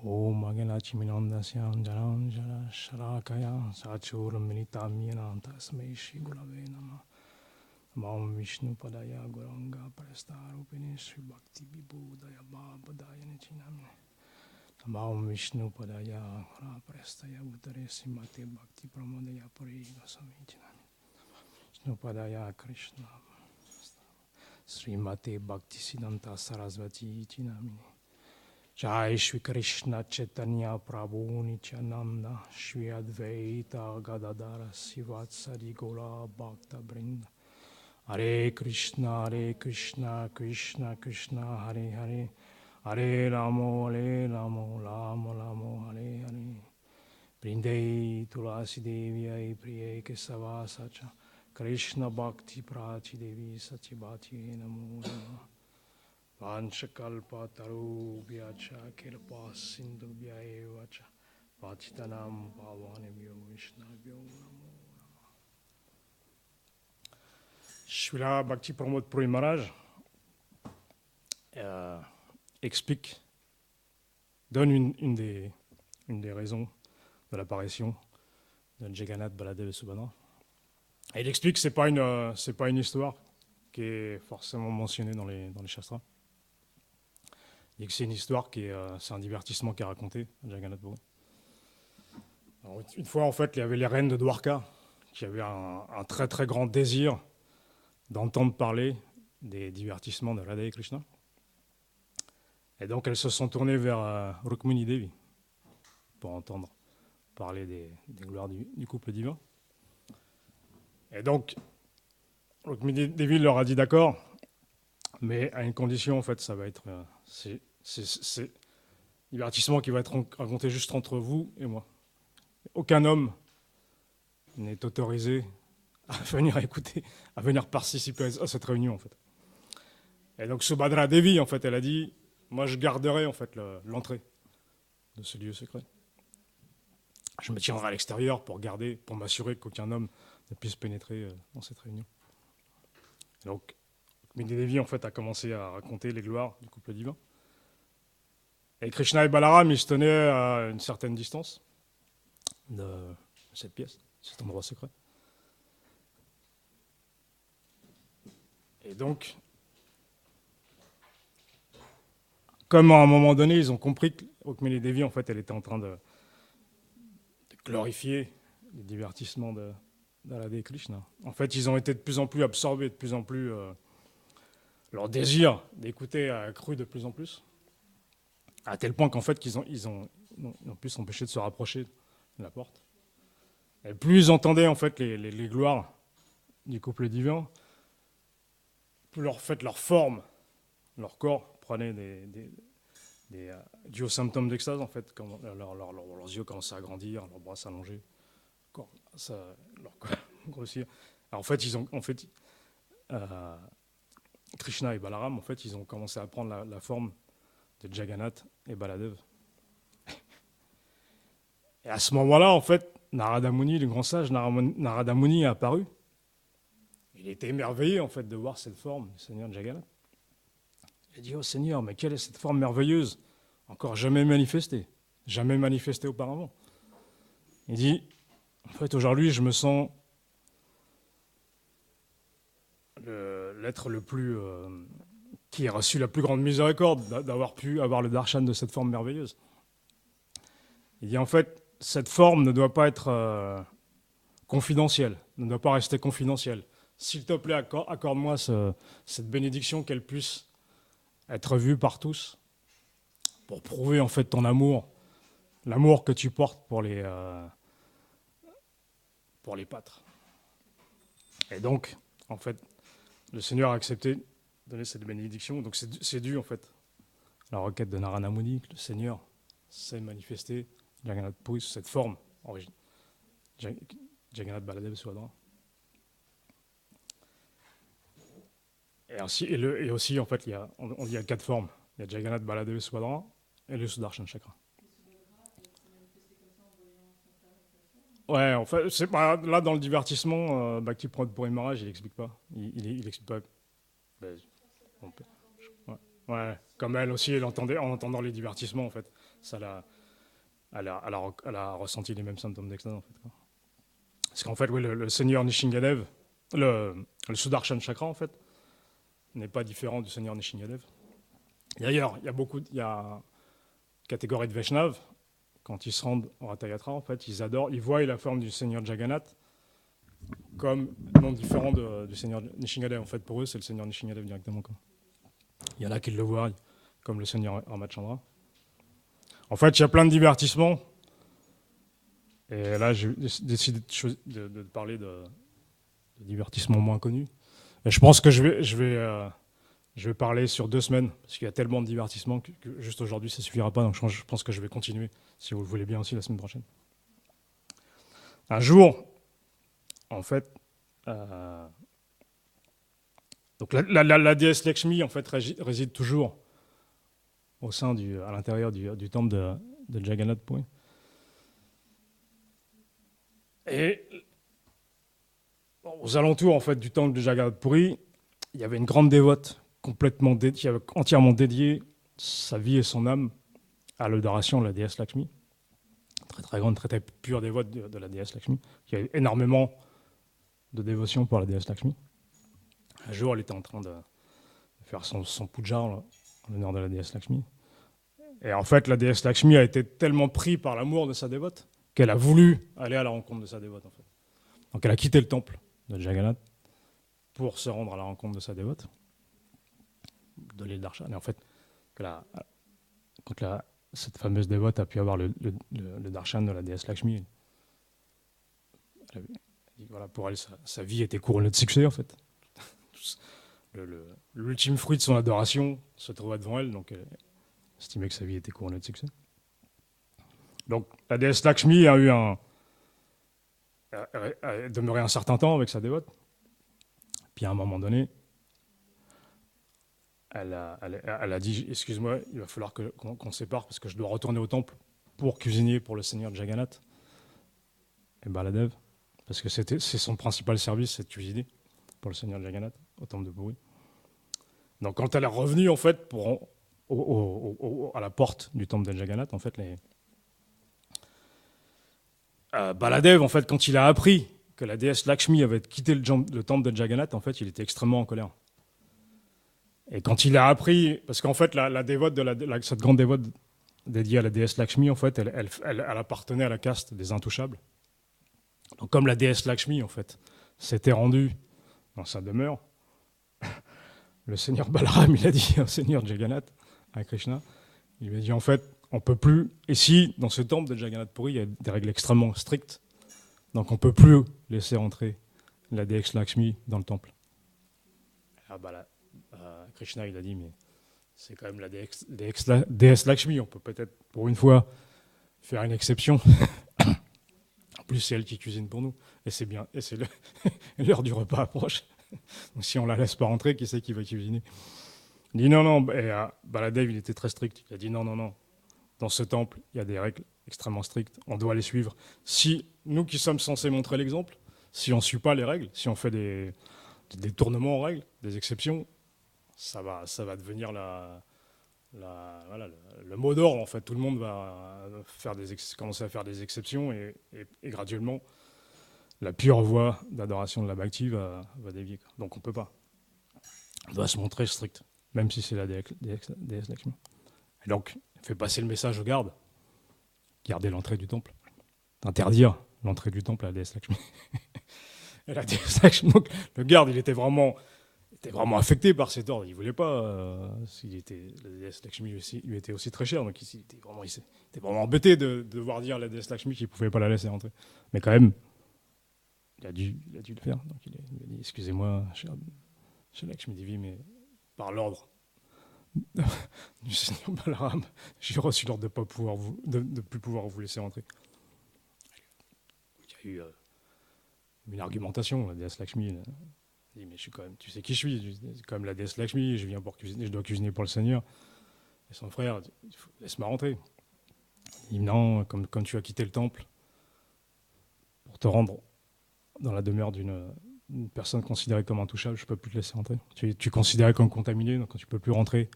Om Agena Chiminandasyam Jalam Jala Sharakaya Sachuram Militamina Tasmei Shigulave Nama Mam Vishnu Padaya Goranga Prastarupini Sri Bhakti Vibhudaya Babadaya Chinamne Mam Vishnu Padaya Hara Prastaya Uttare Simate Bhakti Pramodaya Pariga Samichinam Vishnu Padaya Krishna Srimate Bhakti Siddhanta Sarasvati Chinamine Jai Shri Krishna Chaitanya Prabhu Nityananda Shri Advaita Gadadara Sivatsari Gola Bhakta Brinda Hare Krishna Krishna Krishna Hare Hare Hare Ramo Ramo Ramo Hare Hare Brindei Tulasi Devi Ai Priye Kesava Sacha Krishna Bhakti Prati Devi Satibhati Namo Namo Vanchakalpa Tarubhyacha Kirpa Sindhubhya Evacha Patitanam Pavanebhyo Vishnabhyo Namo Namo. Srila Bhakti Pramod Puri Maharaj explique, donne une des raisons de l'apparition de Jagannath Baladev et Subhadra. Et il explique que c'est pas une histoire qui est forcément mentionnée dans les shastras. Il dit que c'est une histoire c'est un divertissement qui est raconté à Jagannath Puri. Alors, une fois, en fait, il y avait les reines de Dwarka qui avaient un très très grand désir d'entendre parler des divertissements de Radha et Krishna. Et donc, elles se sont tournées vers Rukmini Devi pour entendre parler des gloires du couple divin. Et donc, Rukmini Devi leur a dit d'accord, mais à une condition, en fait, ça va être c'est divertissement qui va être raconté juste entre vous et moi. Aucun homme n'est autorisé à venir écouter, à venir participer à cette réunion, en fait. Et donc, Subhadra Devi, en fait, elle a dit, moi, je garderai, en fait, l'entrée de ce lieu secret. Je me tiendrai à l'extérieur pour m'assurer qu'aucun homme ne puisse pénétrer dans cette réunion. Et donc, Rukmini Devi, en fait, a commencé à raconter les gloires du couple divin. Et Krishna et Balaram, ils se tenaient à une certaine distance de cette pièce, cet endroit secret. Et donc, comme à un moment donné, ils ont compris que Rukmini Devi, en fait, elle était en train de glorifier les divertissements de Radha et Krishna. En fait, ils ont été de plus en plus absorbés, de plus en plus... leur désir d'écouter a accru de plus en plus, à tel point qu'en fait, ils ont pu s'empêcher de se rapprocher de la porte. Et plus ils entendaient, en fait, les gloires du couple divin, plus leur forme, leur corps prenait dû aux symptômes d'extase, en fait, quand leurs yeux commençaient à grandir, leurs bras s'allonger, leur corps grossir. Alors, en fait, Krishna et Balaram, en fait, ils ont commencé à prendre la forme de Jagannath et Baladev. Et à ce moment-là, en fait, Narada Muni, le grand sage, Narada Muni est apparu. Il était émerveillé, en fait, de voir cette forme du Seigneur Jagannath. Il a dit, oh Seigneur, mais quelle est cette forme merveilleuse, encore jamais manifestée auparavant. Il dit, en fait, aujourd'hui, je me sens l'être le plus... qui a reçu la plus grande miséricorde d'avoir pu avoir le darshan de cette forme merveilleuse. Il dit, en fait, cette forme ne doit pas être confidentielle, ne doit pas rester confidentielle. S'il te plaît, accorde-moi cette bénédiction qu'elle puisse être vue par tous pour prouver, en fait, ton amour, l'amour que tu portes pour les pâtres. Et donc, en fait, le Seigneur a accepté de donner cette bénédiction. Donc c'est dû, en fait, à la requête de Narada Muni, que le Seigneur s'est manifesté Jagannath Puri sous cette forme originale. Jagannath Baladev Subhadra. Et aussi, en fait, il y a 4 formes. Il y a Jagannath Baladev Subhadra et le Sudarshan Chakra. Ouais, en fait, c'est pas là dans le divertissement, Bhakti Pramod Puri Maharaj, il explique pas. Il explique pas. Ben, ouais, comme elle aussi, en entendant les divertissements, en fait, ça l'a elle a ressenti les mêmes symptômes d'extase, en fait, quoi. Parce qu'en fait, oui, le seigneur Nishingadev, le Sudarshan Chakra, en fait, n'est pas différent du seigneur Nishingadev. D'ailleurs, il y a catégorie de Vaishnav, quand ils se rendent au Ratha Yatra, en fait, ils voient la forme du seigneur Jagannath comme non différent du seigneur Nishingadev. En fait, pour eux, c'est le seigneur Nishingadev directement, quoi. Il y en a qui le voient comme le seigneur Ramachandra. En fait, il y a plein de divertissements. Et là, j'ai décidé de parler de divertissements moins connus. Et je pense que je vais parler sur 2 semaines, parce qu'il y a tellement de divertissements que juste aujourd'hui, ça ne suffira pas. Donc je pense que je vais continuer, si vous le voulez bien aussi, la semaine prochaine. Un jour, en fait, donc la déesse Lakshmi, en fait, réside toujours à l'intérieur du temple de Jagannath Puri. Et aux alentours, en fait, du temple de Jagannath Puri, il y avait une grande dévote qui avait entièrement dédié sa vie et son âme à l'adoration de la déesse Lakshmi. Très très grande, très très pure dévote de la déesse Lakshmi, qui a énormément de dévotion pour la déesse Lakshmi. Un jour, elle était en train de faire son puja en l'honneur de la déesse Lakshmi. Et en fait, la déesse Lakshmi a été tellement prise par l'amour de sa dévote qu'elle a voulu aller à la rencontre de sa dévote, en fait. Donc elle a quitté le temple de Jagannath pour se rendre à la rencontre de sa dévote, de l'île Darshan. Et en fait, quand cette fameuse dévote a pu avoir le darshan de la déesse Lakshmi, voilà, pour elle, sa vie était couronnée de succès, en fait. L'ultime fruit de son adoration se trouvait devant elle, donc elle estimait que sa vie était couronnée de succès. Donc la déesse Lakshmi a demeuré un certain temps avec sa dévote. Puis à un moment donné, elle a dit, excuse-moi, il va falloir qu'on se sépare parce que je dois retourner au temple pour cuisiner pour le seigneur Jagannath et Baladev, parce que c'est son principal service, c'est de cuisiner pour le seigneur Jagannath au temple de Puri. Donc quand elle est revenue, en fait, à la porte du temple de Jagannath, en fait, Baladev, en fait, quand il a appris que la déesse Lakshmi avait quitté le temple de Jagannath, en fait, il était extrêmement en colère. Et quand il a appris, parce qu'en fait, la dévote cette grande dévote dédiée à la déesse Lakshmi, en fait, elle appartenait à la caste des intouchables. Donc, comme la déesse Lakshmi, en fait, s'était rendue dans sa demeure, le seigneur Balaram, il a dit au seigneur Jagannath, à Krishna, il lui a dit, en fait, on peut plus, ici, dans ce temple de Jagannath Puri, il y a des règles extrêmement strictes, donc on peut plus laisser entrer la déesse Lakshmi dans le temple. Krishna, il a dit, mais c'est quand même la déesse Lakshmi, on peut peut-être, pour une fois, faire une exception. En plus, c'est elle qui cuisine pour nous, et c'est bien, et c'est l'heure du repas approche. Donc si on la laisse pas rentrer, qui c'est qui va cuisiner? Il dit non, et Baladev, il était très strict. Il a dit non. Dans ce temple, il y a des règles extrêmement strictes. On doit les suivre. Si nous qui sommes censés montrer l'exemple, si on ne suit pas les règles, si on fait des tournements aux règles, des exceptions, ça va devenir le mot d'ordre. En fait, tout le monde va commencer à faire des exceptions et graduellement, la pure voie d'adoration de la Bhakti va dévier. Donc on ne peut pas. On doit se montrer strict, même si c'est la déesse Lakshmi. Et donc, fait passer le message aux gardes. Garder l'entrée du temple. Interdire l'entrée du temple à la déesse Lakshmi. Et la déesse Lakshmi, donc, le garde, il était vraiment affecté par cet ordre. Il ne voulait pas. La déesse Lakshmi lui était aussi très chère. Donc il était vraiment embêté de devoir dire à la déesse Lakshmi qu'il ne pouvait pas la laisser entrer. Mais quand même, il a dû le faire. Donc il lui a dit, excusez-moi, cher Lakshmi Devi, mais par l'ordre du Seigneur Balaram, j'ai reçu l'ordre de plus pouvoir vous laisser entrer. Il y a eu une argumentation. La déesse Lakshmi dit, mais tu sais qui je suis, c'est quand même la déesse Lakshmi, je viens pour cuisiner, je dois cuisiner pour le Seigneur. Et son frère dit, laisse-moi rentrer. Il dit, non, comme tu as quitté le temple pour te rendre dans la demeure d'une personne considérée comme intouchable, je ne peux plus te laisser rentrer. Tu es considéré comme contaminé, donc tu ne peux plus rentrer.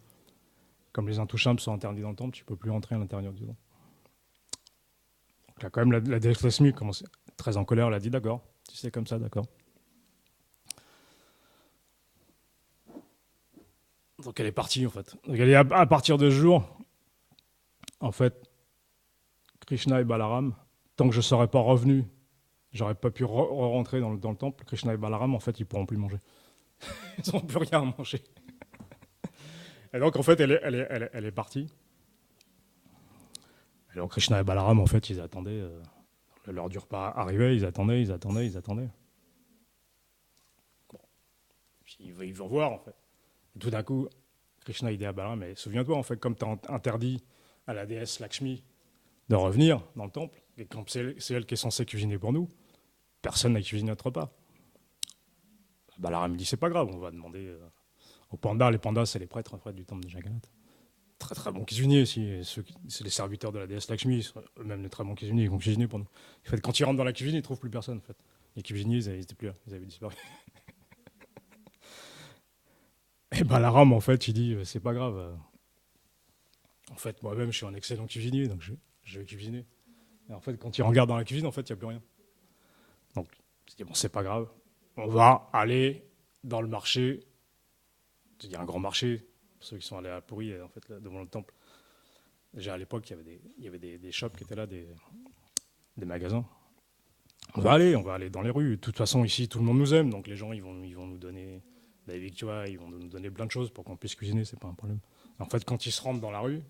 Comme les intouchables sont interdits dans le temple, tu ne peux plus rentrer à l'intérieur du temple. Donc là, quand même, la déesse Lakshmi commence très en colère, elle a dit d'accord, si c'est comme ça, d'accord. Donc elle est partie en fait. Donc elle est à partir de ce jour, en fait, Krishna et Balaram, tant que je ne serais pas revenu, j'aurais pas pu rentrer dans le temple. Krishna et Balaram, en fait, ils pourront plus manger. Ils n'ont plus rien à manger. Et donc en fait, elle est partie. Et donc Krishna et Balaram, en fait, ils attendaient. L'heure du repas arrivait, ils attendaient. Bon, puis ils vont voir en fait. Et tout d'un coup, Krishna il dit à Balaram, mais souviens-toi en fait, comme tu as interdit à la déesse Lakshmi de revenir dans le temple, et comme c'est elle qui est censée cuisiner pour nous, personne n'a cuisiné notre repas. Balaram dit c'est pas grave, on va demander aux pandas. Les pandas, c'est les prêtres en fait, du temple de Jagannath. Très très bons cuisiniers, c'est les serviteurs de la déesse Lakshmi, eux-mêmes les très bons cuisiniers, ils vont cuisiner pour nous. En fait, quand ils rentrent dans la cuisine, ils ne trouvent plus personne. En fait. Les cuisiniers, ils n'étaient plus là, ils avaient disparu. Et Balaram, en fait, il dit c'est pas grave. En fait, moi-même, je suis un excellent cuisinier, donc je vais cuisiner. Et en fait, quand il regarde dans la cuisine, en fait, il n'y a plus rien. Donc, il dit bon, c'est pas grave, on va aller dans le marché. Il y a un grand marché, pour ceux qui sont allés à Puri, en fait, là, devant le temple. Déjà à l'époque, il y avait des shops qui étaient là, des magasins. On va aller dans les rues. De toute façon, ici, tout le monde nous aime, donc les gens, ils vont nous donner des victoires, ils vont nous donner plein de choses pour qu'on puisse cuisiner, c'est pas un problème. En fait, quand ils se rendent dans la rue,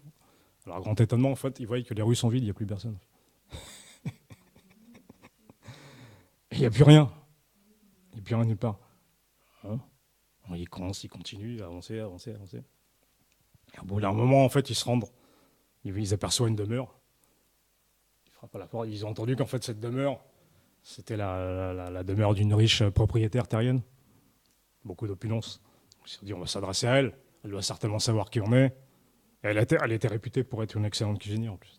alors grand étonnement, en fait, ils voient que les rues sont vides, il n'y a plus personne. Il n'y a plus rien. Il n'y a plus rien nulle part. Hein, ils continuent à avancer. Et au bout d'un moment, en fait, ils se rendent. Ils aperçoivent une demeure. Ils frappent à la porte. Ils ont entendu qu'en fait, cette demeure, c'était la demeure d'une riche propriétaire terrienne. Beaucoup d'opulence. Ils se sont dit, on va s'adresser à elle. Elle doit certainement savoir qui on est. Et elle était réputée pour être une excellente cuisinière en plus.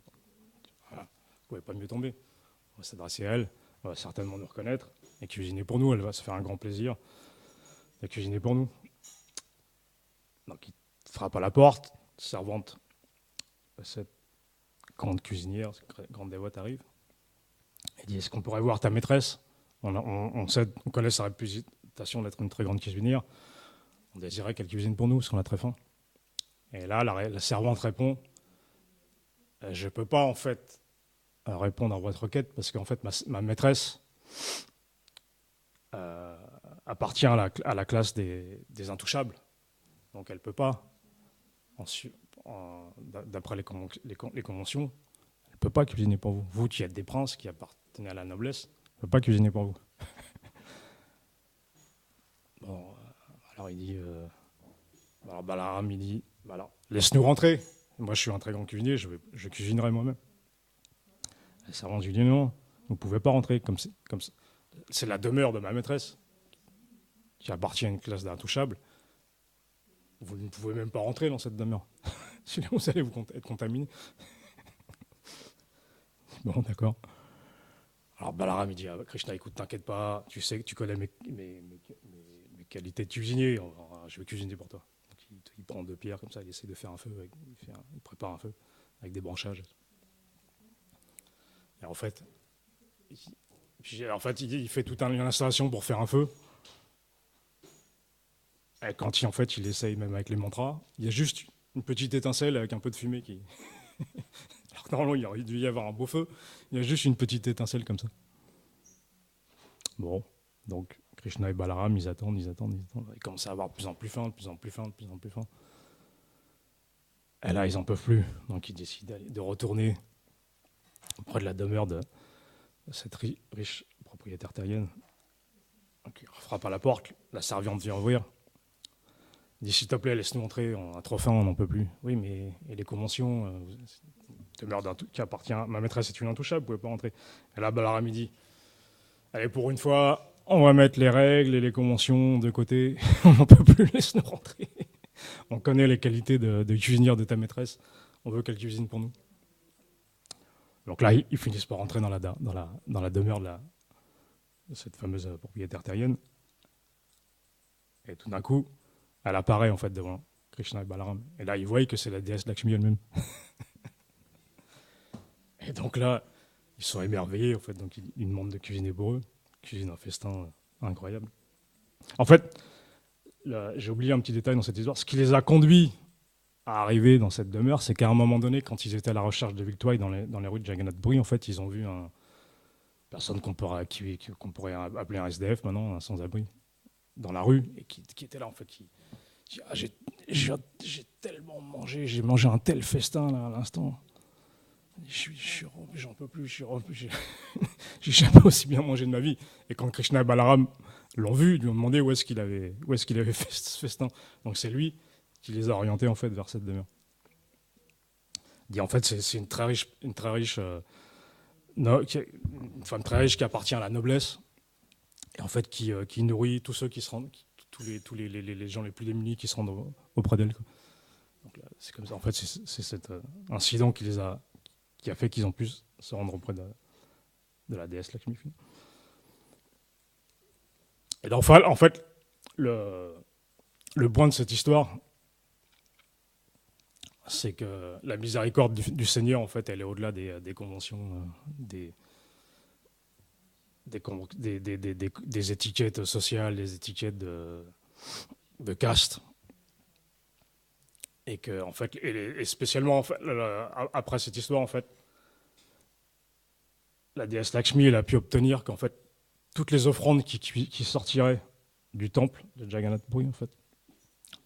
Voilà. Vous ne pouvez pas mieux tomber. On va s'adresser à elle. Elle va certainement nous reconnaître et cuisiner pour nous. Elle va se faire un grand plaisir de cuisiner pour nous. Donc il frappe à la porte. Servante, cette grande cuisinière, cette grande dévote arrive. Elle dit, est-ce qu'on pourrait voir ta maîtresse? On connaît sa réputation d'être une très grande cuisinière. On désirait qu'elle cuisine pour nous, parce qu'on a très faim. Et là, la servante répond, je ne peux pas en fait répondre à votre requête, parce qu'en fait, ma maîtresse appartient à la classe des intouchables. Donc elle ne peut pas, d'après les conventions, elle ne peut pas cuisiner pour vous. Vous qui êtes des princes, qui appartenez à la noblesse, elle ne peut pas cuisiner pour vous. Bon, alors il dit, alors Balaram il dit, alors, laisse-nous rentrer. Moi je suis un très grand cuisinier, je cuisinerai moi-même. La servante lui dit non, vous ne pouvez pas rentrer comme c'est la demeure de ma maîtresse qui appartient à une classe d'intouchables. Vous ne pouvez même pas rentrer dans cette demeure. Sinon vous allez être contaminé. Bon, d'accord. Alors Balaram il dit à Krishna, écoute, t'inquiète pas, tu sais que tu connais mes qualités de cuisinier, je vais cuisiner pour toi. Donc, il prend 2 pierres comme ça, il essaie de faire un feu, il prépare un feu avec des branchages. Et en fait, il fait toute une installation pour faire un feu. Et quand il essaye même avec les mantras, il y a juste une petite étincelle avec un peu de fumée qui... Alors que normalement, il aurait dû y avoir un beau feu. Il y a juste une petite étincelle comme ça. Bon, donc Krishna et Balaram, ils attendent. Ils commencent à avoir de plus en plus faim. Et là, ils n'en peuvent plus. Donc ils décident de retourner près de la demeure de cette riche propriétaire terrienne. Donc, il frappe à la porte, la servante vient ouvrir. Il dit, s'il te plaît, laisse-nous entrer, on a trop faim, on n'en peut plus. Oui, mais et les conventions, demeure qui appartient, ma maîtresse est une intouchable, vous ne pouvez pas rentrer. Et là, Balaram dit, allez, pour une fois, on va mettre les règles et les conventions de côté, on n'en peut plus, laisse-nous rentrer. On connaît les qualités de cuisinière de ta maîtresse, on veut qu'elle cuisine pour nous. Donc là, ils finissent par rentrer dans la demeure de cette fameuse propriétaire terrienne. Et tout d'un coup, elle apparaît en fait devant Krishna et Balaram. Et là, ils voient que c'est la déesse Lakshmi elle-même. Et donc là, ils sont émerveillés, en fait, donc ils demandent de cuisiner pour eux. Ils cuisinent un festin incroyable. En fait, j'ai oublié un petit détail dans cette histoire. Ce qui les a conduits à arriver dans cette demeure, c'est qu'à un moment donné, quand ils étaient à la recherche de victoires dans les rues de Jagannath-Puri, en fait, ils ont vu une personne qu'on pourrait appeler un SDF maintenant, un sans-abri, dans la rue, et qui était là, en fait, qui dit ah, j'ai tellement mangé, j'ai mangé un tel festin là, à l'instant. J'en peux plus, j'ai jamais aussi bien mangé de ma vie. Et quand Krishna et Balaram l'ont vu, ils lui ont demandé où est-ce qu'il avait fait ce festin. Donc c'est lui qui les a orientés en fait vers cette demeure. Il dit en fait c'est une femme très riche qui appartient à la noblesse et en fait qui nourrit tous ceux qui se rendent, tous les gens les plus démunis qui se rendent auprès d'elle. Donc là, c'est comme ça. En fait c'est cet incident qui a fait qu'ils ont pu se rendre auprès de la déesse Lakshmi. Et donc, en fait, le point de cette histoire, c'est que la miséricorde du Seigneur, en fait, elle est au-delà des conventions, des étiquettes sociales, des étiquettes de caste. Et que, en fait, et spécialement, en fait, après cette histoire, en fait, la déesse Lakshmi, elle a pu obtenir qu'en fait, toutes les offrandes qui sortiraient du temple de Jagannath Puri, en fait,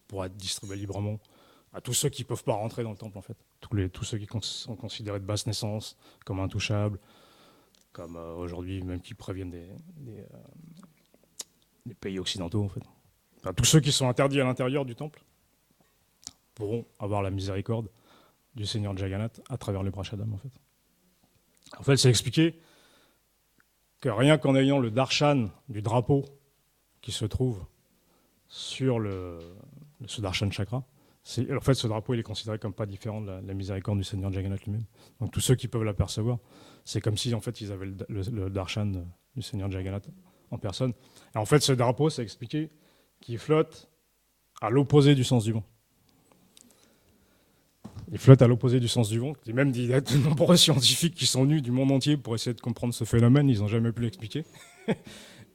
pourraient être distribuées librement à tous ceux qui ne peuvent pas rentrer dans le temple, en fait. Tous ceux qui sont considérés de basse naissance, comme intouchables, comme aujourd'hui, même qui proviennent des pays occidentaux, en fait. Enfin, tous ceux qui sont interdits à l'intérieur du temple pourront avoir la miséricorde du Seigneur Jagannath à travers les Prashadam, en fait. En fait, c'est expliqué que rien qu'en ayant le darshan du drapeau qui se trouve sur ce darshan chakra, en fait, ce drapeau il est considéré comme pas différent de la miséricorde du Seigneur Jagannath lui-même. Donc tous ceux qui peuvent l'apercevoir, c'est comme si en fait ils avaient le darshan du Seigneur Jagannath en personne. Et en fait, ce drapeau, c'est expliqué qu'il flotte à l'opposé du sens du vent. Il flotte à l'opposé du sens du vent. Et même il y a de nombreux scientifiques qui sont venus du monde entier pour essayer de comprendre ce phénomène, ils n'ont jamais pu l'expliquer.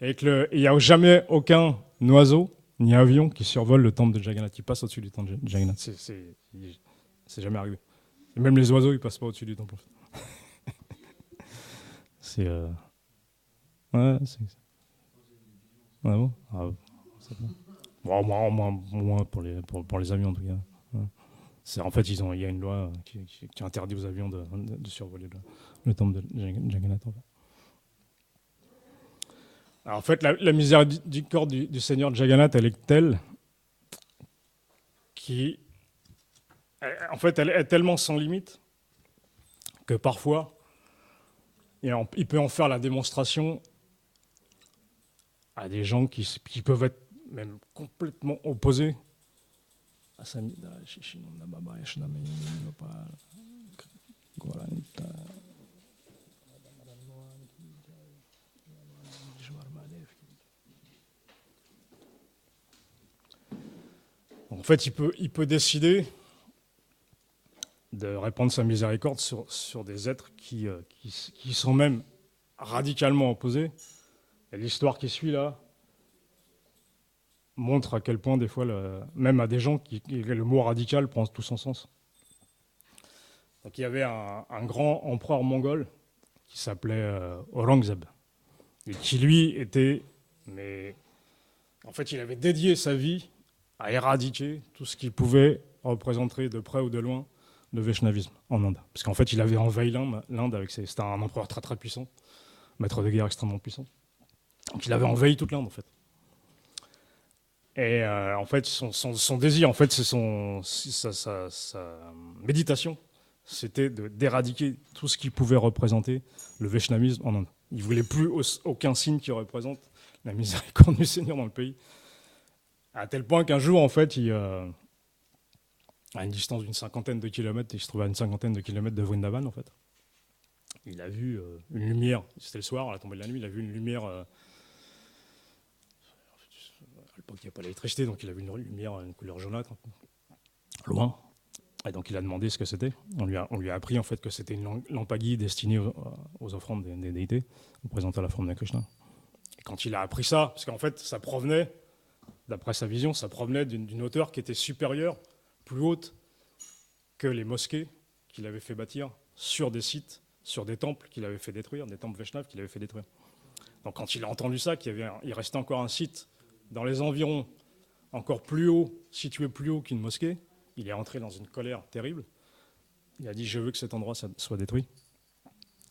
Et il n'y a jamais aucun oiseau ni avion qui survole le temple de Jagannath. Il passe au-dessus du temple de Jagannath. C'est jamais arrivé. Et même les oiseaux, ils passent pas au-dessus du temple. C'est. Ouais, c'est. Ah bon, c'est bon. Bon, moins pour les avions en tout cas. Ouais. En fait, il y a une loi qui interdit aux avions de survoler le temple de Jagannath. En fait. Alors, en fait, la miséricorde du Seigneur Jagannath, elle est telle en fait, elle est tellement sans limite que parfois, il peut en faire la démonstration à des gens qui peuvent être même complètement opposés à sa En fait, il peut décider de répandre sa miséricorde sur des êtres qui sont même radicalement opposés. Et l'histoire qui suit là montre à quel point, des fois, même à des gens le mot radical prend tout son sens. Donc, il y avait un grand empereur mongol qui s'appelait Aurangzeb, et qui lui était, mais en fait, il avait dédié sa vie à éradiquer tout ce qui pouvait représenter de près ou de loin le Vaishnavisme en Inde. Parce qu'en fait, il avait envahi l'Inde c'était un empereur très très puissant, maître de guerre extrêmement puissant. Donc il avait envahi toute l'Inde en fait. Et en fait, son désir, en fait, c'est sa méditation, c'était d'éradiquer tout ce qui pouvait représenter le Vaishnavisme en Inde. Il ne voulait plus aucun signe qui représente la miséricorde du Seigneur dans le pays. À tel point qu'un jour, en fait, à une distance d'une cinquantaine de kilomètres, il se trouvait à une cinquantaine de kilomètres de Vrindavan, en fait. Il a vu une lumière, c'était le soir, à la tombée de la nuit, il a vu une lumière. À l'époque, il n'y a pas l'électricité, donc il a vu une lumière, une couleur jaunâtre, loin. Et donc il a demandé ce que c'était. On lui a appris en fait que c'était une lampaghi destinée aux offrandes des déités, représentant la forme de Krishna. Et quand il a appris ça, parce qu'en fait ça provenait, d'après sa vision, ça provenait d'une hauteur qui était supérieure, plus haute que les mosquées qu'il avait fait bâtir sur des sites, sur des temples qu'il avait fait détruire, des temples Vaishnav qu'il avait fait détruire. Donc quand il a entendu ça, il restait encore un site dans les environs, encore plus haut, situé plus haut qu'une mosquée, il est entré dans une colère terrible. Il a dit, je veux que cet endroit soit détruit.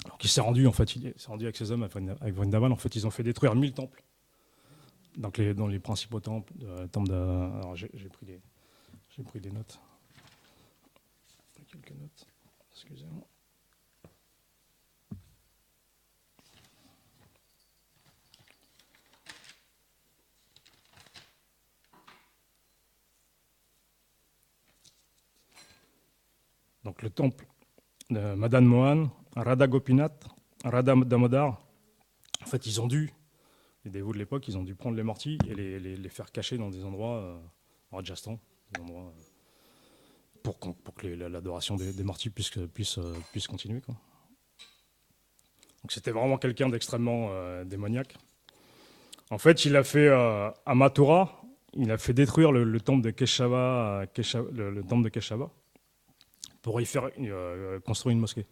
Donc il s'est rendu, en fait, il s'est rendu avec ses hommes, avec Vrindavan. En fait, ils ont fait détruire 1000 temples. Donc dans les principaux temples, alors j'ai pris des notes. Quelques notes. Excusez-moi. Donc le temple de Madan Mohan, Radha Gopinath, Radha Damodar, en fait, les dévots de l'époque, ils ont dû prendre les mortiers et les faire cacher dans des endroits en Rajasthan, des endroits pour que l'adoration des mortiers puisse continuer, quoi. Donc c'était vraiment quelqu'un d'extrêmement démoniaque. En fait, il a fait à Mathura, il a fait détruire le temple de Keshava, le temple de Keshava, pour y faire construire une mosquée.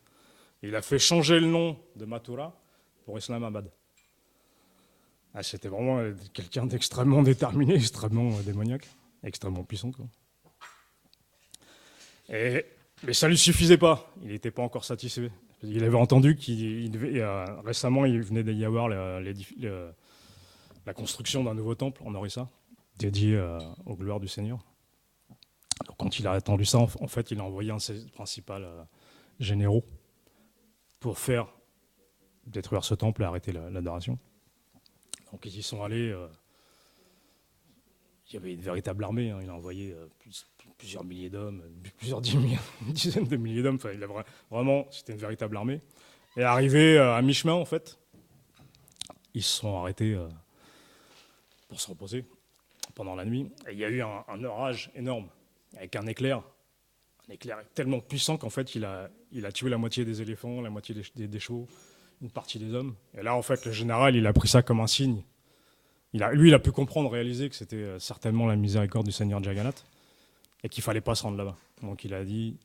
Il a fait changer le nom de Mathura pour Islamabad. Ah, c'était vraiment quelqu'un d'extrêmement déterminé, extrêmement démoniaque, extrêmement puissant, quoi. Mais ça ne lui suffisait pas. Il n'était pas encore satisfait. Il avait entendu récemment, il venait d'y avoir la construction d'un nouveau temple en Orissa, dédié aux gloires du Seigneur. Donc, quand il a attendu ça, en fait, il a envoyé un de ses principaux généraux pour faire détruire ce temple et arrêter l'adoration. Donc ils y sont allés. Il y avait une véritable armée. Il a envoyé plusieurs milliers d'hommes, une dizaine de milliers d'hommes. Enfin, vraiment, c'était une véritable armée. Et arrivé à mi-chemin, en fait, ils se sont arrêtés pour se reposer pendant la nuit. Et il y a eu un orage énorme avec un éclair tellement puissant qu'en fait, il a tué la moitié des éléphants, la moitié des chevaux, une partie des hommes. Et là, en fait, le général, il a pris ça comme un signe. Il a pu comprendre, réaliser que c'était certainement la miséricorde du Seigneur Jagannath et qu'il ne fallait pas se rendre là-bas. Donc il a dit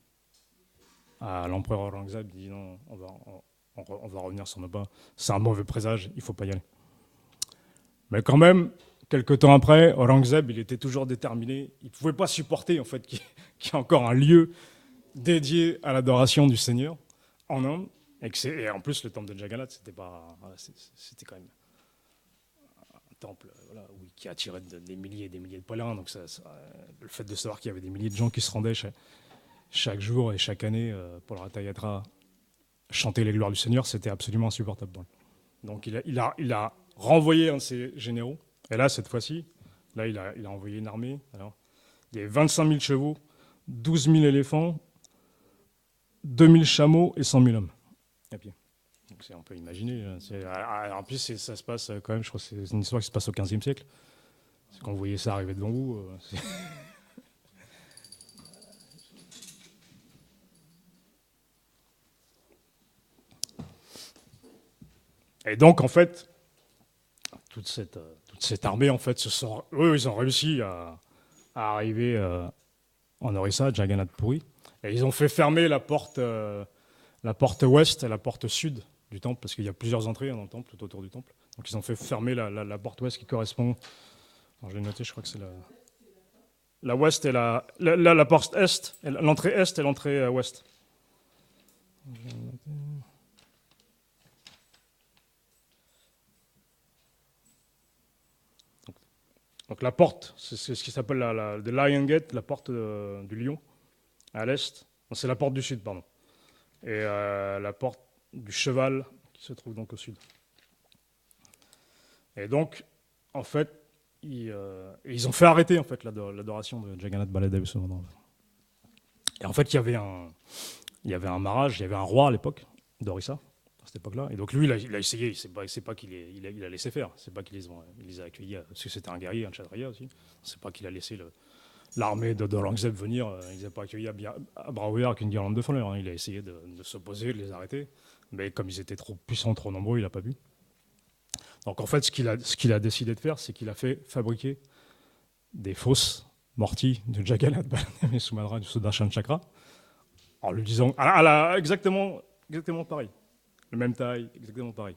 à l'empereur Aurangzeb, il dit non, on va revenir sur nos pas. C'est un mauvais présage, il ne faut pas y aller. Mais quand même, quelques temps après, Aurangzeb, il était toujours déterminé. Il ne pouvait pas supporter en fait, qu'il y ait encore un lieu dédié à l'adoration du Seigneur en Inde. Et en plus, le temple de Jagannath, c'était quand même un temple qui attirait des milliers et des milliers de pèlerins. Donc le fait de savoir qu'il y avait des milliers de gens qui se rendaient chaque jour et chaque année pour le Ratha Yatra chanter les gloires du Seigneur, c'était absolument insupportable. Donc il a renvoyé un de ses généraux. Et là, cette fois-ci, il a envoyé une armée. Alors, il y avait 25 000 chevaux, 12 000 éléphants, 2 000 chameaux et 100 000 hommes à pied. Donc on peut imaginer. En plus, ça se passe quand même, je crois que c'est une histoire qui se passe au XVe siècle. Quand vous voyez ça arriver devant vous, Et donc, en fait, toute cette armée, en fait, ils ont réussi à arriver en Orissa, Jagannath Puri, et ils ont fait fermer la porte ouest et la porte sud du temple, parce qu'il y a plusieurs entrées dans le temple, tout autour du temple. Donc ils ont fait fermer la porte ouest qui correspond. Alors, je l'ai noté, je crois que c'est la ouest et la porte est, l'entrée est et l'entrée ouest. Donc la porte, c'est ce qui s'appelle the Lion Gate, la porte du lion, à l'est. Non, c'est la porte du sud, pardon. Et la porte du cheval, qui se trouve donc au sud. Et donc, en fait, ils ont fait arrêter en fait, l'adoration de Jagannath Baladeva Subhadra. Et en fait, il y avait un Maharaj, il y avait un roi à l'époque, d'Orissa, à cette époque-là. Et donc lui, il a essayé, c'est pas qu'il a laissé faire, c'est pas qu'il les a accueillis, parce que c'était un guerrier, un kshatriya aussi. C'est pas qu'il a laissé l'armée d'Aurangzeb venir, ils n'avaient pas accueilli à bras ouverts avec une guirlande de fleurs. Hein. Il a essayé de s'opposer, de les arrêter. Mais comme ils étaient trop puissants, trop nombreux, il n'a pas pu. Donc en fait, ce qu'il a décidé de faire, c'est qu'il a fait fabriquer des fausses morties de Jagannath Baladev et Subhadra du Sudarshan Chakra, en lui disant exactement pareil, la même taille, exactement pareil.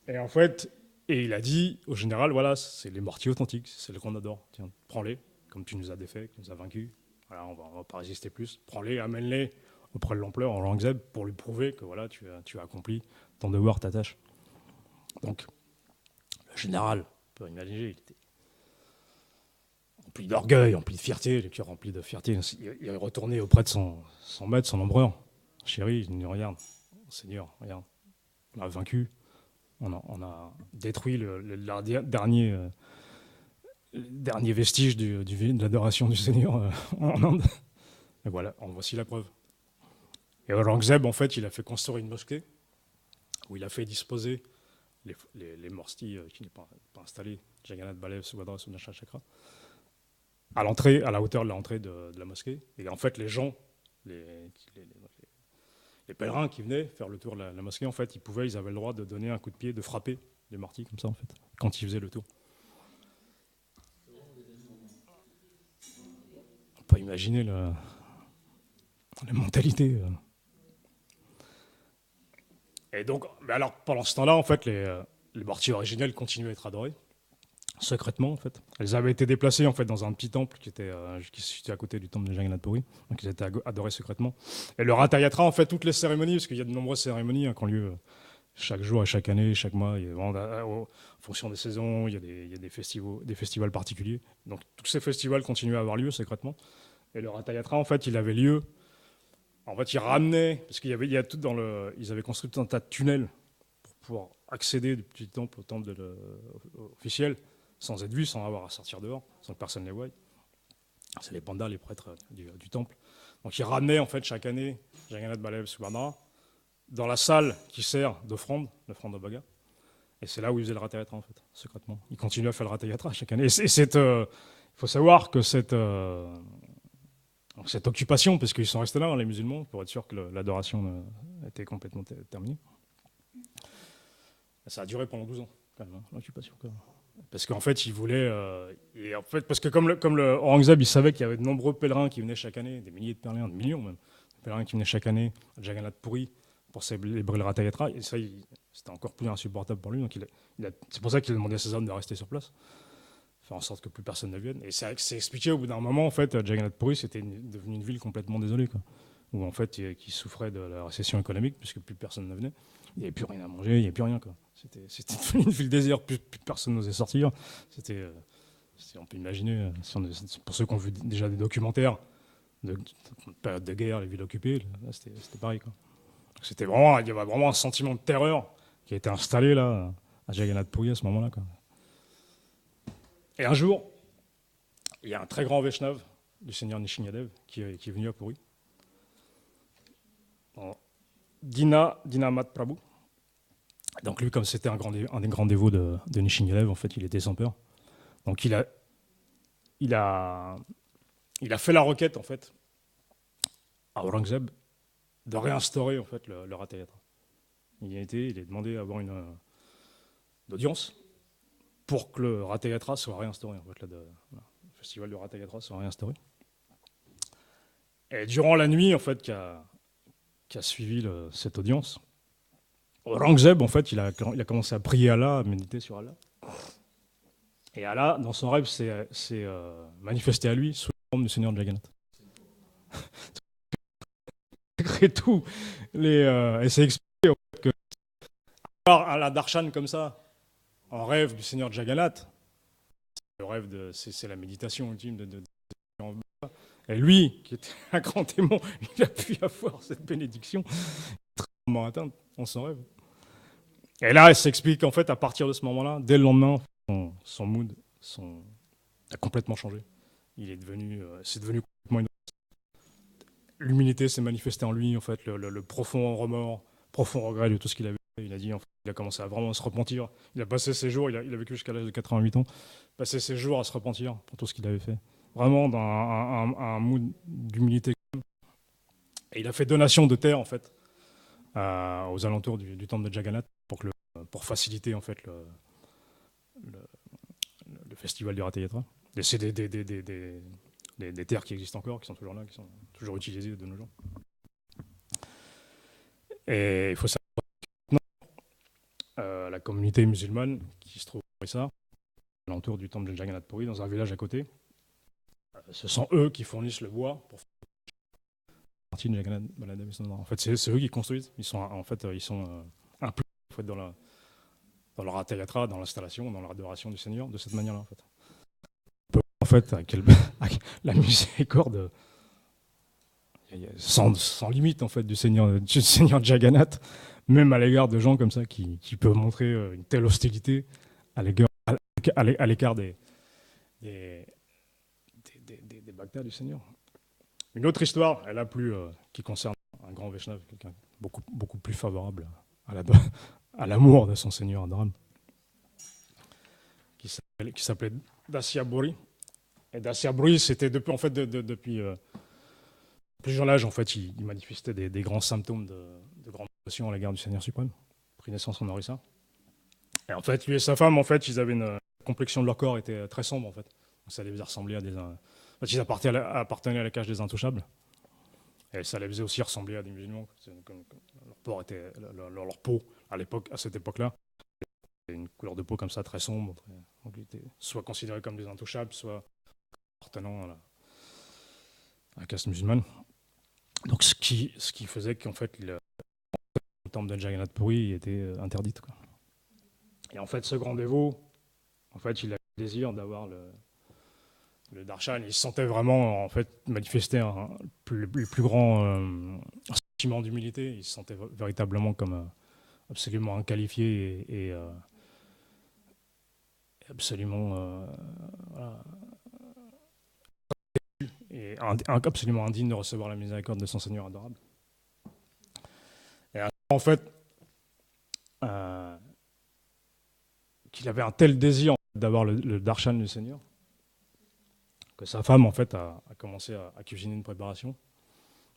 Et en fait, il a dit au général, voilà, c'est les mortiers authentiques, c'est celles qu'on adore. Tiens, prends-les, comme tu nous as défaits, tu nous as vaincus. Voilà, on va pas résister plus. Prends-les, amène-les auprès de l'empereur en Aurangzeb pour lui prouver que voilà, tu as accompli ton devoir, ta tâche. Donc, le général, on peut imaginer, il était rempli d'orgueil, rempli de fierté, le cœur rempli de fierté. Il est retourné auprès de son maître, son empereur. Chéri, il nous regarde, Seigneur, regarde, on a vaincu, on a détruit le dernier vestige de l'adoration du Seigneur en Inde. Et voilà, en voici la preuve. Et Aurangzeb, en fait, il a fait construire une mosquée où il a fait disposer les mortis qui n'est pas installés, Jagannath Baladev, Subhadra, Sudarshan Chakra, à la hauteur de l'entrée de la mosquée. Et en fait, les gens, les pèlerins qui venaient faire le tour de la mosquée, en fait, ils avaient le droit de donner un coup de pied, de frapper les mortis comme ça, en fait, quand ils faisaient le tour. On peut imaginer la mentalité. Et donc, alors, pendant ce temps-là, en fait, les mortiers originels continuaient à être adorés, secrètement, en fait. Elles avaient été déplacées, en fait, dans un petit temple qui se situait à côté du temple de Jagannath Puri. Donc, ils étaient adorés secrètement. Et le Ratha Yatra, en fait, toutes les cérémonies, parce qu'il y a de nombreuses cérémonies qui ont lieu chaque jour et chaque année, chaque mois, en fonction des saisons, il y a des festivals particuliers. Donc, tous ces festivals continuaient à avoir lieu secrètement. Et le Ratha Yatra, en fait, il avait lieu. En fait, ils ramenaient, parce qu'ils avaient construit tout un tas de tunnels pour pouvoir accéder du petit temple au temple officiel, sans être vus, sans avoir à sortir dehors, sans que personne ne les voie. C'est les pandas, les prêtres du temple. Donc ils ramenaient en fait chaque année Jagannath Baladev Subhadra dans la salle qui sert l'offrande au Bhaga. Et c'est là où ils faisaient le Ratha Yatra en fait, secrètement. Ils continuaient à faire le Ratha Yatra chaque année. Il faut savoir que cette occupation, parce qu'ils sont restés là, les musulmans, pour être sûr que l'adoration était complètement terminée. Ça a duré pendant 12 ans, quand même, l'occupation. Quand même. Parce qu'en fait, ils voulaient. Parce que comme le Aurangzeb, il savait qu'il y avait de nombreux pèlerins qui venaient chaque année, des milliers de pèlerins, des millions même, de pèlerins qui venaient chaque année à Jagannath Puri pour célébrer le Ratha Yatra. Et ça, c'était encore plus insupportable pour lui. Donc c'est pour ça qu'il a demandé à ses hommes de rester sur place, faire en sorte que plus personne ne vienne. Et c'est expliqué au bout d'un moment, en fait, Jagannath Puri, c'était devenu une ville complètement désolée, quoi. Où en fait, qui souffrait de la récession économique, puisque plus personne ne venait. Il n'y avait plus rien à manger, il n'y avait plus rien, quoi. C'était devenu une ville déserte, plus personne n'osait sortir. On peut imaginer, pour ceux qui ont vu déjà des documentaires de période de guerre, les villes occupées, c'était pareil, quoi. Il y avait vraiment un sentiment de terreur qui a été installé là à Jagannath Puri à ce moment-là, quoi. Et un jour, il y a un très grand Vaishnav du seigneur Nishingadev qui est venu à Puri. Dinamat Prabhu. Donc lui, comme c'était un des grands dévots de Nishingadev, en fait, il était sans peur. Donc il a fait la requête, en fait, à Aurangzeb de réinstaurer, en fait, le Ratha Yatra. Il a demandé à avoir une audience pour que le Ratha Yatra soit réinstauré, en fait, le festival du Ratha Yatra soit réinstauré. Et durant la nuit, en fait, qui a suivi cette audience, Aurangzeb, en fait, il a commencé à prier Allah, à méditer sur Allah. Et Allah, dans son rêve, s'est manifesté à lui sous la forme du Seigneur de Jagannath. Malgré tout, et c'est expliqué en fait, que avoir la darshan comme ça, en rêve du Seigneur de Jagannath, le rêve c'est la méditation ultime et lui, qui était un grand démon, il a pu avoir cette bénédiction, très atteinte en son rêve. Et là, elle s'explique qu'en fait, à partir de ce moment-là, dès le lendemain, son mood a complètement changé. C'est devenu complètement une... L'humilité s'est manifestée en lui, en fait, le profond remords, profond regret de tout ce qu'il avait fait. Il a dit, en fait, il a commencé à vraiment se repentir. Il a passé ses jours, il a vécu jusqu'à l'âge de 88 ans, passé ses jours à se repentir pour tout ce qu'il avait fait. vraiment dans un mood d'humilité. Et il a fait donation de terre, en fait, aux alentours du temple de Jagannath pour faciliter, en fait, le, le festival du Ratha Yatra. Et c'est des terres qui existent encore, qui sont toujours là, qui sont toujours utilisées de nos jours. Et il faut savoir que la communauté musulmane qui se trouve à Orissa, alentour du temple de Jagannath Puri, dans un village à côté, ce sont eux qui fournissent le bois pour faire partie de Jagannath Baladev. En fait, c'est eux qui construisent. Ils sont impliqués en fait, dans leur Ratha Yatra, dans l'installation, dans l'adoration du Seigneur, de cette manière-là. En fait, avec la miséricorde sans limite en fait du Seigneur Jagannath, même à l'égard de gens comme ça qui peuvent montrer une telle hostilité à l'écart des Bhaktas du Seigneur. Une autre histoire, elle a plus qui concerne un grand Vaishnav, quelqu'un beaucoup plus favorable à l'amour de son Seigneur adorable, qui s'appelait Dasya Bori. Et Dasya Bori, c'était depuis plus jeune âge, en fait, il manifestait des grands symptômes de grande dévotion à l'égard du Seigneur suprême, pris naissance en Orissa. Et en fait, lui et sa femme, en fait, ils avaient la complexion de leur corps était très sombre, en fait. Donc, ça les faisait ressembler à en fait, ils appartenaient à la cage des intouchables. Et ça les faisait aussi ressembler à des musulmans. Leur peau, à cette époque-là, une couleur de peau comme ça, très sombre. Donc, ils étaient soit considérés comme des intouchables, soit appartenant à la caste musulmane. Donc, ce qui faisait qu'en fait, le temple de Jagannath Puri était interdite, quoi. Et en fait, ce grand dévot, en fait, il a le désir d'avoir le darshan. Il se sentait vraiment, en fait, manifester le plus grand sentiment d'humilité. Il se sentait véritablement comme absolument inqualifié et absolument voilà, et absolument indigne de recevoir la miséricorde de son Seigneur adorable. Et en fait, qu'il avait un tel désir d'avoir le darshan du Seigneur que sa femme en fait a commencé à cuisiner une préparation.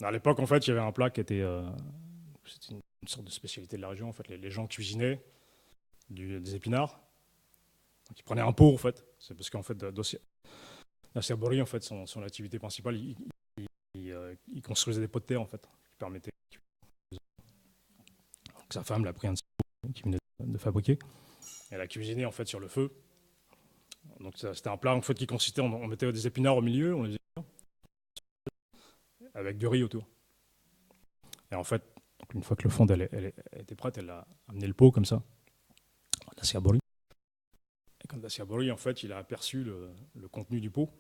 À l'époque en fait il y avait un plat qui était c'était une sorte de spécialité de la région en fait. Les gens cuisinaient des épinards. Donc ils prenaient un pot en fait. C'est parce qu'en fait Dasya Bori en fait son activité principale il construisait des pots de terre en fait qui permettaient. Donc, sa femme l'a pris un de ses pots qui venait de fabriquer. Elle a cuisiné en fait sur le feu. Donc c'était un plat en fait qui consistait, on mettait des épinards au milieu, on les avec du riz autour. Et en fait, une fois que le fond elle était prête, elle a amené le pot comme ça, Dasya Bori. Et quand Dasya Bori en fait, il a aperçu le contenu du pot,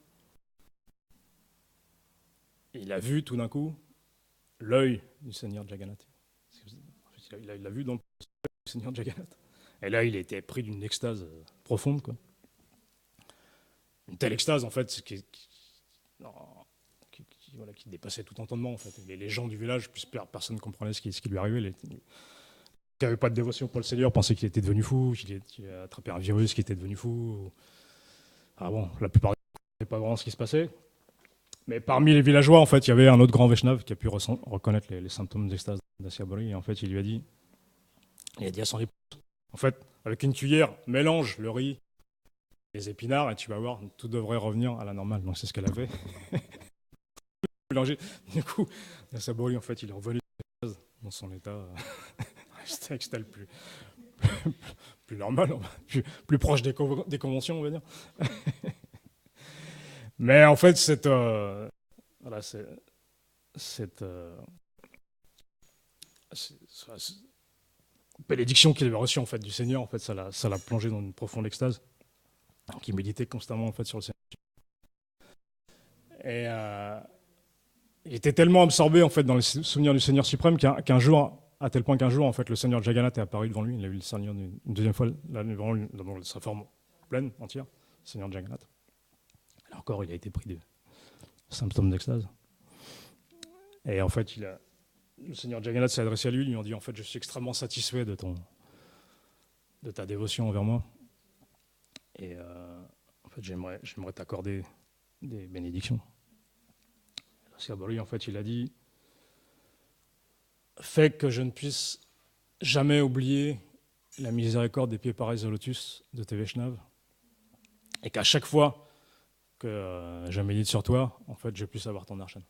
et il a vu tout d'un coup l'œil du Seigneur Jagannath. Il l'a vu dans le Seigneur Jagannath. Et là, il était pris d'une extase profonde, quoi. Une telle extase, en fait, qui dépassait tout entendement, en fait. Les gens du village, personne ne comprenait ce qui lui arrivait. Qui n'avait pas de dévotion pour le Seigneur pensaient qu'il était devenu fou, qu'il a attrapé un virus, qu'il était devenu fou. Ah bon, la plupart des gens ne savaient pas vraiment ce qui se passait. Mais parmi les villageois, en fait, il y avait un autre grand Vaishnav qui a pu reconnaître les symptômes d'extase d'Dasya Bori. Et en fait, il lui a dit à son épouse, en fait, avec une cuillère, mélange le riz, les épinards, et tu vas voir, tout devrait revenir à la normale. Donc c'est ce qu'elle a fait. Mélangé. Du coup, Dasya Bori, en fait, il est revenu dans son état extal plus normal, plus proche des conventions, on va dire. Mais en fait, cette bénédiction qu'il avait reçue en fait du Seigneur, en fait, ça l'a plongé dans une profonde extase. Donc, il méditait constamment en fait sur le Seigneur. Et il était tellement absorbé en fait dans les souvenirs du Seigneur suprême qu'un jour, à tel point qu'un jour, en fait, le Seigneur Jagannath est apparu devant lui. Il a vu le Seigneur une deuxième fois là, devant lui, dans sa forme pleine, entière, le Seigneur Jagannath. Là encore, il a été pris de symptômes d'extase. Et en fait, le Seigneur Jagannath s'est adressé à lui, lui a dit en fait, je suis extrêmement satisfait de ta dévotion envers moi. Et en fait, j'aimerais t'accorder des bénédictions. Siabori, en fait, il a dit « Fais que je ne puisse jamais oublier la miséricorde des pieds pareils au lotus de tes Vaishnavas, et qu'à chaque fois que je médite sur toi, en fait, je puisse avoir ton darshan. »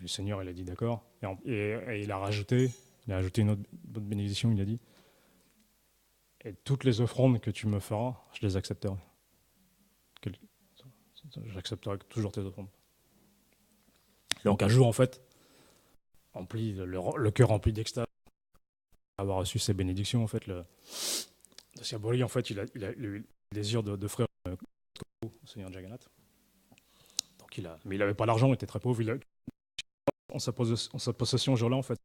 Le Seigneur, il a dit d'accord, et il a rajouté une autre bénédiction, il a dit « Et toutes les offrandes que tu me feras, je les accepterai. J'accepterai toujours tes offrandes. » Donc un jour, en fait, le cœur rempli d'extase, avoir reçu ces bénédictions, en fait, le Siabori, en fait, il a eu le désir d'offrir au Seigneur Jagannath. Donc mais il n'avait pas d'argent, il était très pauvre. En sa possession ce jour-là, en fait,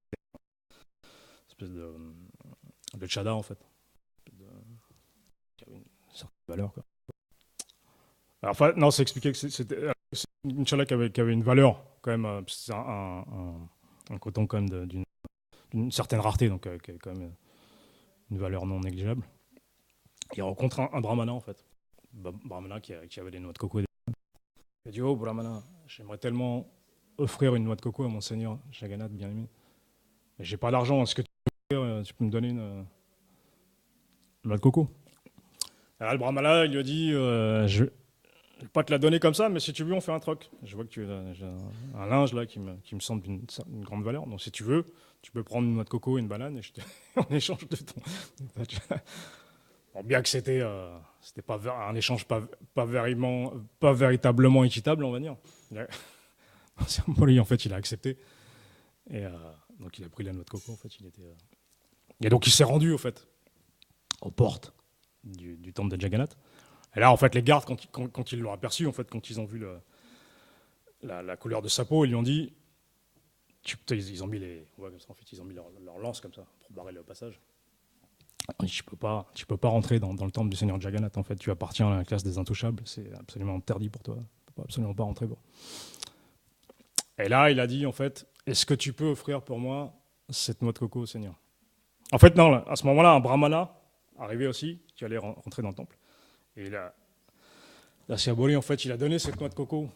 une espèce de tchada, en fait, qui avait une certaine valeur, quoi. Alors, enfin, non, c'est expliqué que c'était une tchada qui avait une valeur, quand même. C'est un coton, quand même, d'une certaine rareté, donc qui avait quand même une valeur non négligeable. Il rencontre un brahmana, en fait. Brahmana qui avait des noix de coco. Il a dit « Oh, brahmana, j'aimerais tellement offrir une noix de coco à mon seigneur Jagannath, bien aimé. Mais j'ai pas d'argent, est-ce que tu peux me donner une noix de coco ?» Alors le brahmana, il lui a dit je vais pas te la donner comme ça, mais si tu veux, on fait un troc. Je vois que j'ai un linge là qui me semble d'une grande valeur. Donc si tu veux, tu peux prendre une noix de coco et une banane et en échange de ton. Bon, bien que c'était pas un échange pas véritablement équitable, on va dire. En fait, il a accepté. Et donc il a pris la noix de coco. En fait, et donc il s'est rendu, en fait, aux portes du temple de Jagannath. Et là, en fait, les gardes, quand ils l'ont aperçu, en fait, quand ils ont vu la couleur de sa peau, ils lui ont dit, ils ont mis en fait, ils ont mis leur lance comme ça pour barrer le passage. On dit, tu peux pas rentrer dans le temple du Seigneur Jagannath. En fait, tu appartiens à la classe des intouchables. C'est absolument interdit pour toi. Tu peux absolument pas rentrer. Bon. Et là, il a dit, en fait, est-ce que tu peux offrir pour moi cette noix de coco au Seigneur? En fait, non. À ce moment-là, un brahmana arrivait aussi, qui allait rentrer dans le temple. Et la Siabori, en fait, il a donné cette noix de coco.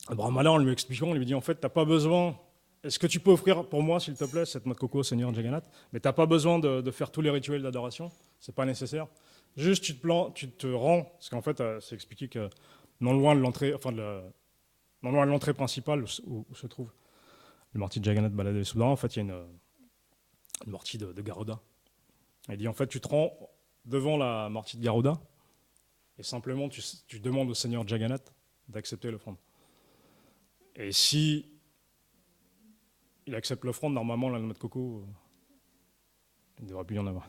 Le brahmana, en lui expliquant, il lui dit, en fait, t'as pas besoin. Est-ce que tu peux offrir pour moi, s'il te plaît, cette noix de coco au Seigneur Jagannath? Mais t'as pas besoin de faire tous les rituels d'adoration. C'est pas nécessaire. Juste, tu te rends. Parce qu'en fait, c'est expliqué que non loin de l'entrée, non loin de l'entrée principale où se trouve le mortier de Jagannath Baladev Subadra, en fait, il y a une mortie de Garuda. Il dit, en fait, tu te rends devant la mortie de Garuda et simplement, tu demandes au Seigneur Jagannath d'accepter l'offrande. Et si il accepte l'offrande, normalement, la noix de coco, il ne devrait plus y en avoir.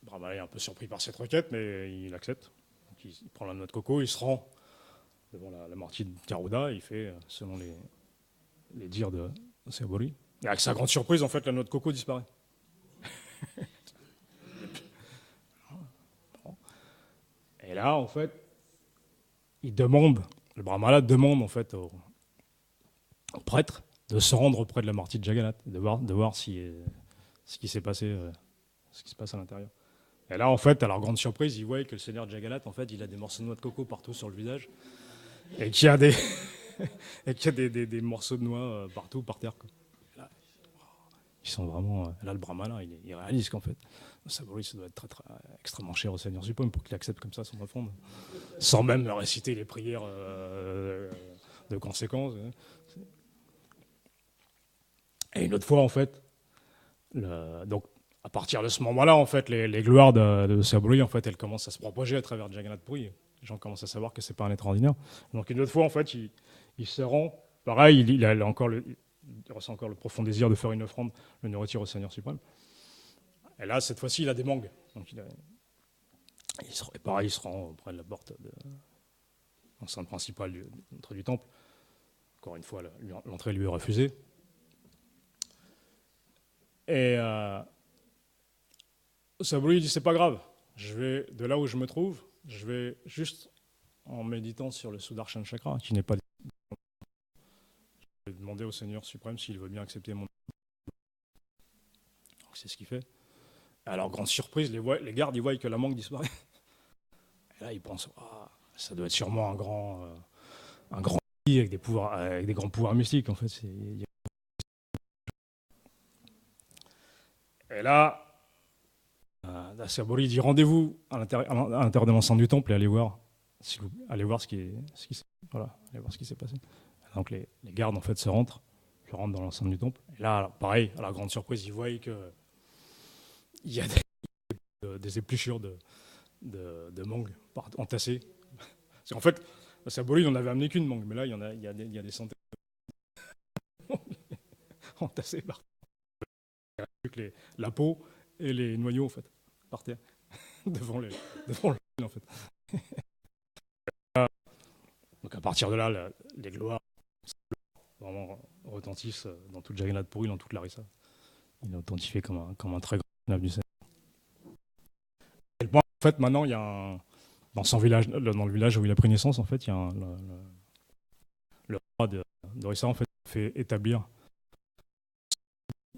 Le brahmana est un peu surpris par cette requête, mais il accepte. Donc, il prend la noix de coco, il se rend devant la mortie de Garuda, et il fait, selon les dires de Siabori. Et avec sa grande surprise, en fait, la noix de coco disparaît. Et là, en fait, le brahmana demande, en fait, au prêtre de se rendre auprès de la mortie de Jagannath, de voir ce qui s'est passé, ce qui se passe à l'intérieur. Et là, en fait, à leur grande surprise, ils voient que le Seigneur Jagannath, en fait, il a des morceaux de noix de coco partout sur le visage, et qu'il y a des morceaux de noix partout, par terre, quoi. Là, ils sont vraiment. Là, le brahmana, il réalise qu'en fait, ça doit être très, extrêmement cher au Seigneur suprême pour qu'il accepte comme ça son offrande, sans même réciter les prières de conséquence. Et une autre fois, en fait, donc à partir de ce moment-là, en fait, les gloires de Siabori, en fait, elles commencent à se propager à travers Jagannath Puri. Les gens commencent à savoir que c'est pas un être ordinaire. Donc une autre fois, en fait, il se rend, pareil, il ressent encore le profond désir de faire une offrande, le nourriture au Seigneur suprême. Et là, cette fois-ci, il a des mangues. Donc pareil, il se rend auprès de la porte de l'enceinte principale de l'entrée du temple. Encore une fois, l'entrée lui est refusée. Et Siabori dit, c'est pas grave, de là où je me trouve, je vais juste en méditant sur le Sudarshan Chakra, qui n'est pas. Je vais demander au Seigneur suprême s'il veut bien accepter mon. Donc c'est ce qu'il fait. Alors, grande surprise, les gardes, ils voient que la mangue disparaît. Et là, ils pensent, ça doit être sûrement un grand avec des pouvoirs, avec des grands pouvoirs mystiques en fait. Et là, Sabori dit rendez-vous à l'intérieur de l'enceinte du temple et allez voir voilà, allez voir ce qui s'est passé. Donc les gardes en fait se rentrent dans l'enceinte du temple. Et là, pareil, à la grande surprise, ils voient qu'il y a des épluchures de mangue entassées. Parce qu'en fait, à Sabori, il n'en avait amené qu'une mangue, mais là, il y a des centaines de mangues entassées par la peau et les noyaux en fait, par terre, devant le en fait. Donc à partir de là, les gloires vraiment retentissent dans toute Jagannath Puri, dans toute Larissa. Il est authentifié comme un très grand navire du Seigneur. Et le point, en fait, maintenant, il y a dans son village, dans le village où il a pris naissance, en fait, il y a le roi d'Orissa, en fait, fait établir.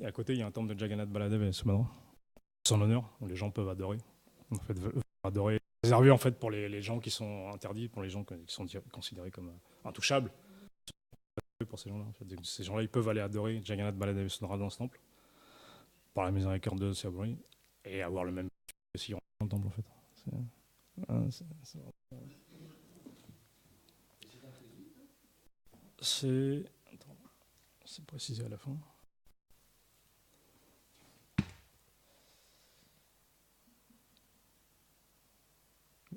Et à côté, il y a un temple de Jagannath Baladev et Subhadra, son honneur, où les gens peuvent adorer. En fait, adorer, réservé en fait pour les gens qui sont interdits, pour les gens qui sont considérés comme intouchables. Pour ces gens-là, en fait. Ces gens-là, ils peuvent aller adorer Jagannath Baladev et Subhadra dans ce temple, par la miséricorde de Sabori, et avoir le même que s'ils rentrent dans le temple, en fait. C'est précisé à la fin.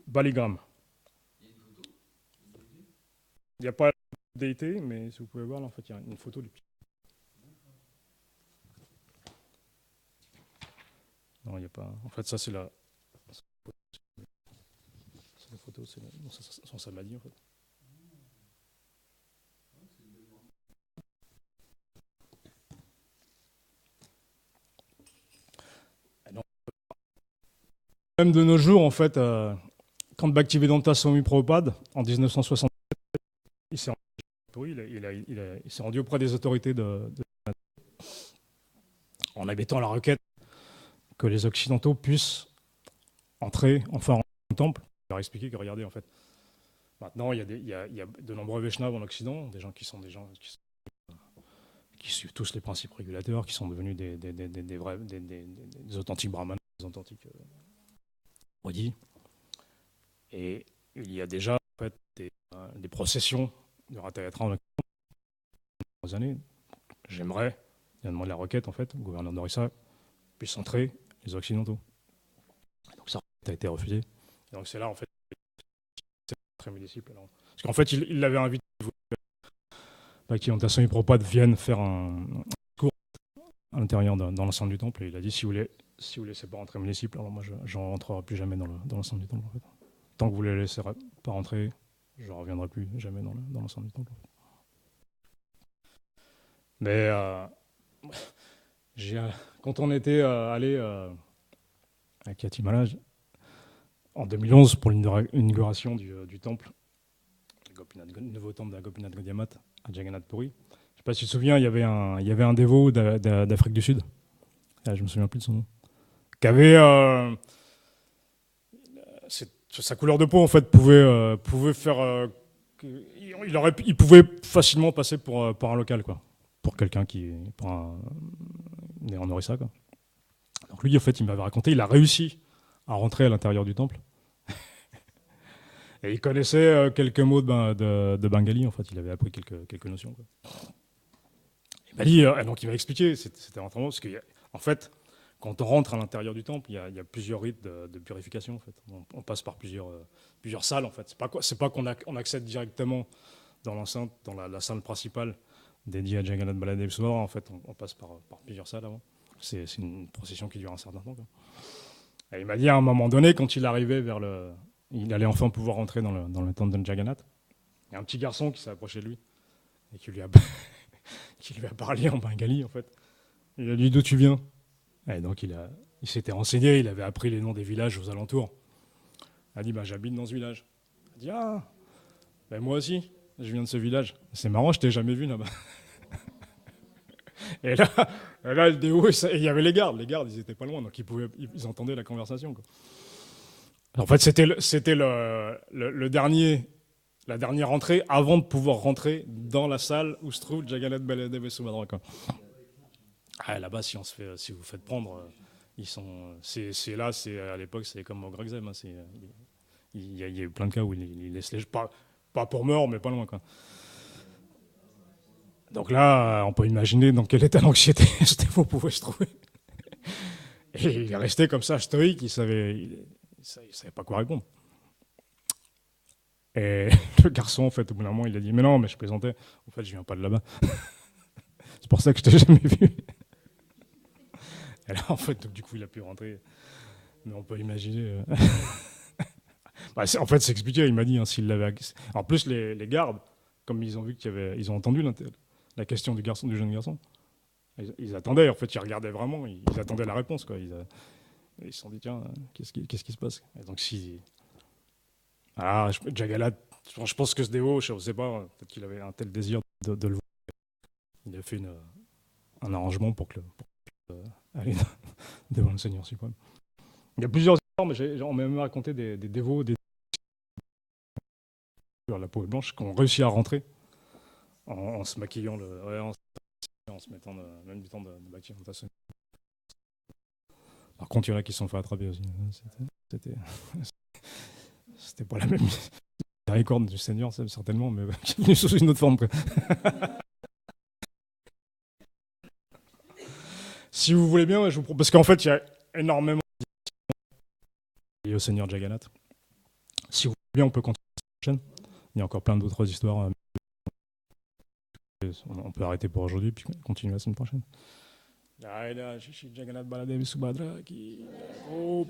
Baligram. Il n'y a pas de déité, mais si vous pouvez voir, là, en fait, il y a une photo du petit. Non, il n'y a pas. En fait, ça, c'est la photo, c'est son samadhi, en fait. Même de nos jours, en fait, quand Bhaktivedanta Swami Prabhupada, en 1967, il s'est rendu auprès des autorités en émettant la requête que les Occidentaux puissent entrer enfin dans le temple. Il leur a expliqué que, regardez, en fait, maintenant, il y a de nombreux Vaishnavas en Occident, des gens qui suivent tous les principes régulateurs, qui sont devenus des authentiques brahmanes, des authentiques Wadi. Et il y a déjà en fait, des processions de Ratha-yatra en années. J'aimerais, il y a demandé la requête en fait, le gouverneur d'Orissa puisse entrer les Occidentaux. Donc ça a été refusé. Et donc c'est là en fait, c'est très mes disciples. Parce qu'en fait, il l'avait invité Bhaktivedanta Swami Prabhupada vienne faire un cours à l'intérieur dans l'enceinte du temple et il a dit si vous laissez pas rentrer mes disciples, alors moi je n'en rentrerai plus jamais dans l'enceinte du temple en fait. Tant que vous les laissez pas rentrer, je ne reviendrai plus jamais dans l'enceinte du temple. En fait. Mais quand on était allé à Katimala en 2011 pour l'inauguration du temple, le nouveau temple de Gopinath Gaudiamat à Jagannath Puri, je ne sais pas si tu te souviens, il y avait un dévot d'Afrique du Sud, je ne me souviens plus de son nom, qui avait sa couleur de peau en fait pouvait faire il pouvait facilement passer pour un local quoi, pour quelqu'un qui est né en Orissa quoi. Donc lui en fait il m'avait raconté, il a réussi à rentrer à l'intérieur du temple et il connaissait quelques mots de bengali en fait, il avait appris quelques notions quoi. Il m'a dit donc il m'a expliqué, c'était vraiment parce que en fait quand on rentre à l'intérieur du temple, il y a plusieurs rites de purification. En fait. On passe par plusieurs salles. En fait. C'est pas qu'on accède directement dans l'enceinte, dans la salle principale dédiée à Jagannath Baladev Subhadra. En fait, on passe par plusieurs salles avant. C'est une procession qui dure un certain temps. Quoi. Et il m'a dit à un moment donné, quand il arrivait il allait enfin pouvoir rentrer dans le temple de Jagannath, il y a un petit garçon qui s'est approché de lui et qui lui a parlé en bengali. En fait. Il a dit d'où tu viens. Et donc il s'était renseigné, il avait appris les noms des villages aux alentours. Il a dit j'habite dans ce village. Il a dit moi aussi, je viens de ce village. C'est marrant, je t'ai jamais vu là-bas. et là le déo, il y avait les gardes ils étaient pas loin, donc ils entendaient la conversation. Quoi. En fait, c'était le dernier, la dernière entrée avant de pouvoir rentrer dans la salle où se trouve Jagannath Baladev et Subhadra, quoi. Ah, là-bas, si vous faites prendre, ils sont, c'est là, c'est à l'époque, c'est comme au Grexem, hein, il y a eu plein de cas où ils laissent les, pas pour mort, mais pas loin, quoi. Donc là, on peut imaginer dans quel état d'anxiété Stéphane pouvait se trouver. Et il est resté comme ça, stoïque, il savait pas quoi répondre. Et le garçon, en fait, au bout d'un moment, il a dit, mais non, mais je plaisantais. En fait, je viens pas de là-bas. C'est pour ça que je t'ai jamais vu. Et là, en fait, donc, du coup, il a pu rentrer. Mais on peut imaginer. Bah, en fait, c'est expliqué. Il m'a dit, hein, s'il l'avait. En plus, les gardes, comme ils ont vu ils ont entendu la question du garçon, du jeune garçon. Ils attendaient. En fait, ils regardaient vraiment. Ils attendaient la réponse, quoi. Ils se sont dit, tiens, qu'est-ce qui se passe? Et donc, si. Ah, Jagalat, je pense que ce déo, je ne sais pas, peut-être qu'il avait un tel désir de le voir. Il a fait un arrangement pour aller devant le Seigneur suprême. Il y a plusieurs histoires, mais on m'a même raconté des dévots, la peau blanche, qui ont réussi à rentrer en se maquillant, ouais, en se mettant même du temps de maquiller. Par contre, il y en a qui se sont fait attraper aussi. C'était c'était pas la même miséricorde du Seigneur, certainement, mais qui est venu sous une autre forme, quoi. Si vous voulez bien, je vous propose. Parce qu'en fait, il y a énormément liées au Seigneur Jagannath. Si vous voulez bien, on peut continuer la prochaine. Il y a encore plein d'autres histoires. On peut arrêter pour aujourd'hui, puis continuer la semaine prochaine. Jagannath Baladev Subhadra qui. Oh,